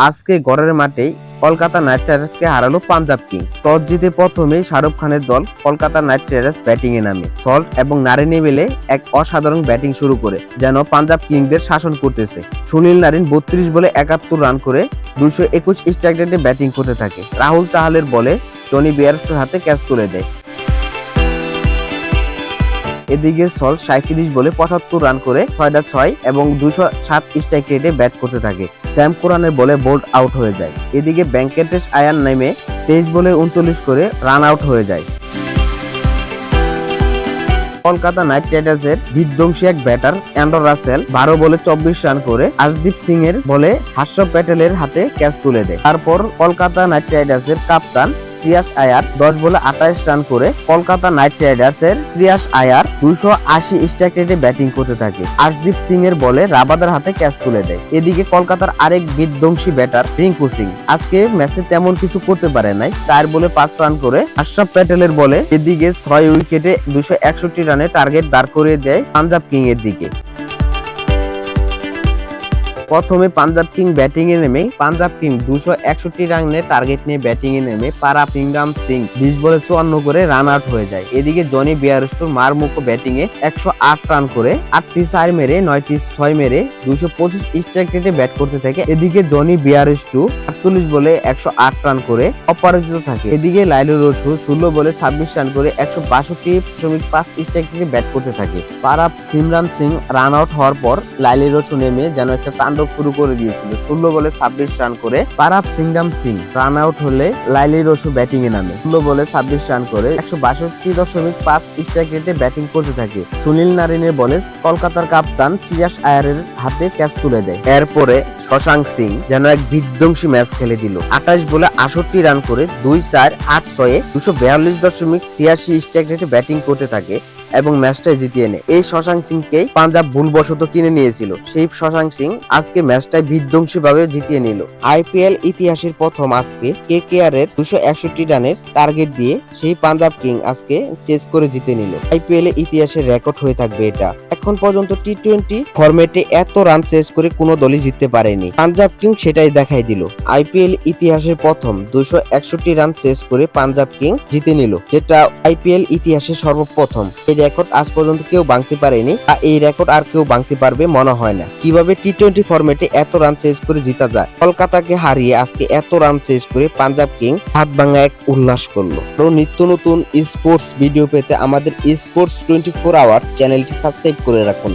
আজকে ঘরের মাঠেই কলকাতা নাইট রাইডার্সকে হারালো পাঞ্জাব কিংস। টস জিতে প্রথমেই শাহরুখ খানের দল কলকাতা নাইট রাইডার্স ব্যাটিং এ নামে। সল্ট এবং নারিন মিলে এক অসাধারণ ব্যাটিং শুরু করে যেন পাঞ্জাব কিংসদের শাসন করতেছে। সুনীল নারিন 32 বলে 71 রান করে 221 স্ট্রাইক রেটে ব্যাটিং করতে থাকে। রাহুল চাহালের বলে টনি বেয়ারস্টোর হাতে ক্যাচ তুলে দেয়। এদিকে সল্ট 37 বলে 75 রান করে 6 এবং 207 স্ট্রাইক রেটে ব্যাট করতে থাকে। স্যাম কোরানের বলে বোল্ড আউট হয়ে যায়। এদিকে ভেঙ্কটেশ আয়ার নেমে 23 বলে 39 করে রান আউট হয়ে যায়। কলকাতা নাইট রাইডার্সের বিধ্বংসী এক ব্যাটার অ্যান্ড্রু রাসেল 12 বলে 24 রান করে আশদীপ সিং এর বলে হর্ষভ প্যাটেলের হাতে ক্যাচ তুলে দেয়। তারপর কলকাতা নাইট রাইডার্সের কাপ্তান শ্রেয়াস আয়ার 10 বলে 28 রান করে কলকাতা নাইট রাইডার্সের শ্রেয়াস আয়ার 280 স্ট্রাইক রেটে ব্যাটিং করতে থাকে। আশদীপ সিং এর বলে রাবাদার হাতে ক্যাচ তুলে দেয়। এদিকে কলকাতার আরেক বিধ্বংসী ব্যাটার রিঙ্কু সিং আজকে ম্যাচে তেমন কিছু করতে পারে নাই। 4 বলে 5 রান করে হর্ষভ প্যাটেলের বলে এদিকে 6 উইকেটে 261 রানে টার্গেট দাঁড় করিয়ে দেয় পাঞ্জাব কিং এর দিকে। প্রথমে পাঞ্জাব কিং ব্যাটিং এ নেমে পাঞ্জাব কিং 261 রানের টার্গেট নিয়ে ব্যাটিং এ নেমে পারাপিংগাম সিং 20 বলে 54 করে রান আউট হয়ে যায়। এদিকে জনি বেয়ারস্টোর মারমুখো ব্যাটিং এ 108 রান করে 8টি 4 মেরে 9টি 6 মেরে 225 স্ট্রাইক রেটে ব্যাট করতে থাকে। এদিকে জনি বেয়ারস্টো 48 বলে 108 রান করে অপরাজিত থাকে। এদিকে লাইলু রসু 16 বলে 26 রান করে 162.5 স্ট্রাইক রেটে ব্যাট করতে থাকে। পারাপ সিমরান সিং রান আউট হওয়ার পর লাইলু রসু নেমে যেন একটা শুরু করে দিয়েছিল। 16 বলে 26 রান করে পারাপ সিংডাম সিং রান আউট হলে লাইলি রসু ব্যাটিং এ নামে। 16 বলে 26 রান করে 162.5 স্ট্রাইক রেটে ব্যাটিং করতে থাকে। সুনীল নারিনের বলে কলকাতার কাপ্তান শ্রেয়াস আয়ারের হাতে ক্যাচ তুলে দেয়। এরপরে শশাঙ্ক সিং যেন এক বিধ্বংসী ম্যাচ খেলে দিল। 28 বলে 68 রান করে 2-4-8-6 242.86 স্ট্রাইক রেটে ব্যাটিং করতে থাকে এবং ম্যাচটা জিতিয়ে নেয়। এই শশাঙ্ক সিংকে পাঞ্জাব ভুলবশত কিনে নিয়েছিল। সেই শশাঙ্ক সিং আজকে ম্যাচটাই বিধ্বংসী ভাবে জিতিয়ে নিল। আইপিএল ইতিহাসের প্রথম আজকে কেকেআর এর 261 রানের টার্গেট দিয়ে সেই পাঞ্জাব কিং আজকে চেস করে জিতে নিল। আইপিএল এর ইতিহাসের রেকর্ড হয়ে থাকবে এটা। এখন পর্যন্ত টি-20 ফরম্যাটে এত রান চেস করে কোনো দলই জিততে পারেনি। পাঞ্জাব কিং সেটাই দেখাই দিল। আইপিএল ইতিহাসের প্রথম 261 রান চেস করে পাঞ্জাব কিং জিতে নিল, যেটা আইপিএল ইতিহাসের সর্বপ্রথম। রেকর্ড আজ পর্যন্ত কেউ ভাঙতে পারেনি, আর এই রেকর্ড আর কেউ ভাঙতে পারবে মনে হয় না। কিভাবে টি-20 ফরম্যাটে এত রান চেস করে জিতা যায়। কলকাতাকে হারিয়ে আজকে এত রান চেস করে পাঞ্জাব কিং হাত ভাঙা এক উল্লাস করলো। আরো নিত্য নতুন স্পোর্টস ভিডিও পেতে আমাদের স্পোর্টস 24 আওয়ার চ্যানেলটি সাবস্ক্রাইব করে রাখুন।